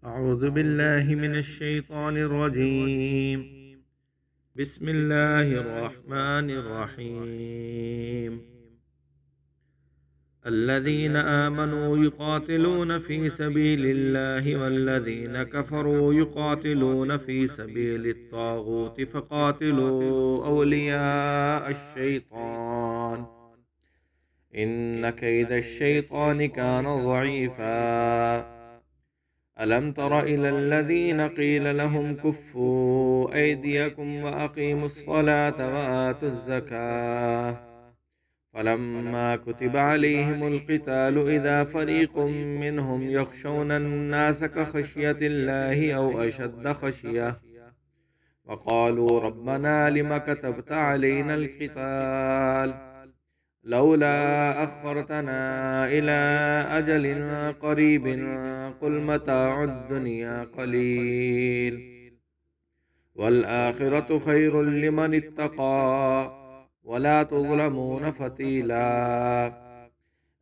أعوذ بالله من الشيطان الرجيم. بسم الله الرحمن الرحيم. الذين آمنوا يقاتلون في سبيل الله والذين كفروا يقاتلون في سبيل الطاغوت فقاتلوا أولياء الشيطان إن كيد الشيطان كان ضعيفا. ألم تر إلى الذين قيل لهم كفوا أيديكم وأقيموا الصلاة وآتوا الزكاة فلما كتب عليهم القتال إذا فريق منهم يخشون الناس كخشية الله أو أشد خشية وقالوا ربنا لم كتبت علينا القتال لولا أخرتنا إلى أجل قريب قل متاع الدنيا قليل والآخرة خير لمن اتقى ولا تظلمون فتيلا.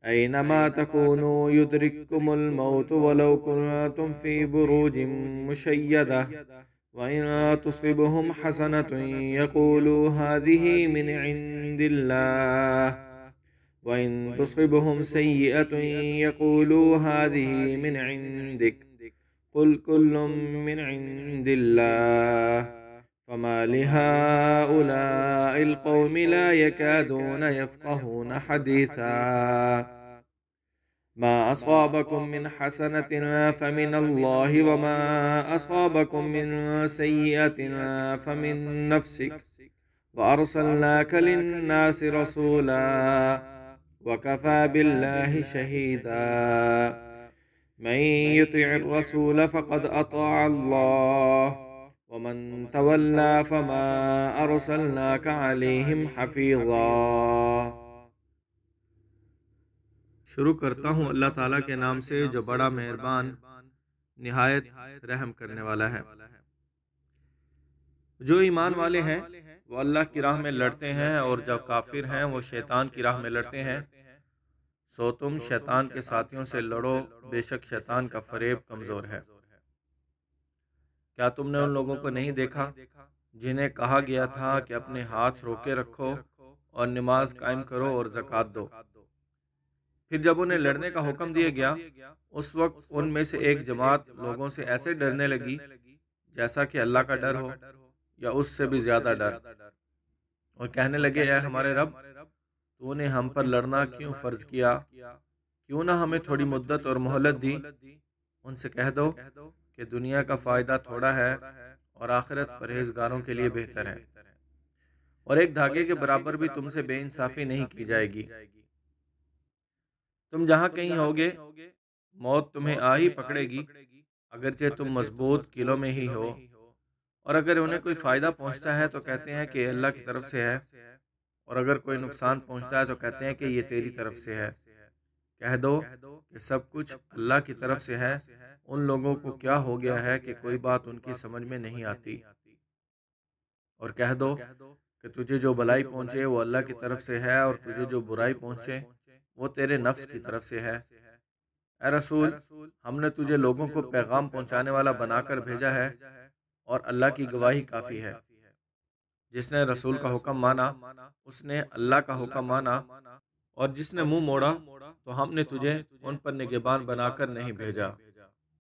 أينما تكونوا يدرككم الموت ولو كنتم في بروج مشيدة وإن تصبهم حسنة يقولوا هذه من عند الله وإن تصبهم سيئة يقولوا هذه من عندك قل كل من عند الله فما لهؤلاء القوم لا يكادون يفقهون حديثا. ما أصابكم من حسنة فمن الله وما أصابكم من سيئة فمن نفسك وأرسلناك للناس رسولا وكفى بالله شهيدا. من يطع الرسول فقد أطاع الله ومن تولى فما أرسلناك عليهم حفيظا. شروع کرتا ہوں اللہ تعالیٰ کے نام سے جو بڑا مہربان نہایت رحم کرنے والا ہے۔ جو ایمان والے ہیں وہ اللہ کی راہ میں لڑتے ہیں اور جو کافر ہیں وہ شیطان کی راہ میں لڑتے ہیں، سو تم شیطان کے ساتھیوں سے لڑو، بے شک شیطان کا فریب کمزور ہے۔ کیا تم نے ان لوگوں کو نہیں دیکھا جنہیں کہا گیا تھا کہ اپنے ہاتھ روکے رکھو اور نماز قائم کرو اور زکوٰۃ دو؟ پھر جب انہیں لڑنے کا حکم دیا گیا اس وقت ان میں سے ایک جماعت لوگوں سے ایسے ڈرنے لگی جیسا کہ اللہ کا ڈر ہو یا اس سے بھی زیادہ ڈر، اور کہنے لگے اے ہمارے رب، تو نے ہم پر لڑنا کیوں فرض کیا؟ کیوں نہ ہمیں تھوڑی مدت اور مہلت دی؟ ان سے کہہ دو کہ دنیا کا فائدہ تھوڑا ہے اور آخرت پرہیزگاروں کے لیے بہتر ہے، اور ایک دھاگے کے برابر بھی تم سے بے انصافی نہیں کی جائے گی۔ تم جہاں کہیں ہوگے موت تمہیں آ ہی پکڑے گی، اگرچہ تم مضبوط قلعوں میں ہی ہو، اور اگر انہیں کوئی فائدہ پہنچتا ہے تو کہتے ہیں کہ اللہ کی طرف سے ہے، اور اگر کوئی نقصان پہنچتا ہے تو کہتے ہیں کہ یہ تیری طرف سے ہے۔ کہہ دو کہ سب کچھ اللہ کی طرف سے ہے۔ ان لوگوں کو کیا ہو گیا ہے کہ کوئی بات ان کی سمجھ میں نہیں آتی؟ اور کہہ دو کہ تجھے جو بھلائی پہنچے وہ اللہ کی طرف سے ہے، اور تجھے جو برائی پہنچے وہ تیرے نفس کی طرف سے ہے۔ اے رسول، ہم نے تجھے لوگوں کو پیغام پہنچانے والا بنا کر بھیجا ہے، اور اللہ کی گواہی کافی ہے۔ جس نے رسول کا حکم مانا اس نے اللہ کا حکم مانا، اور جس نے منہ موڑا تو ہم نے تجھے ان پر نگہبان بنا کر نہیں بھیجا۔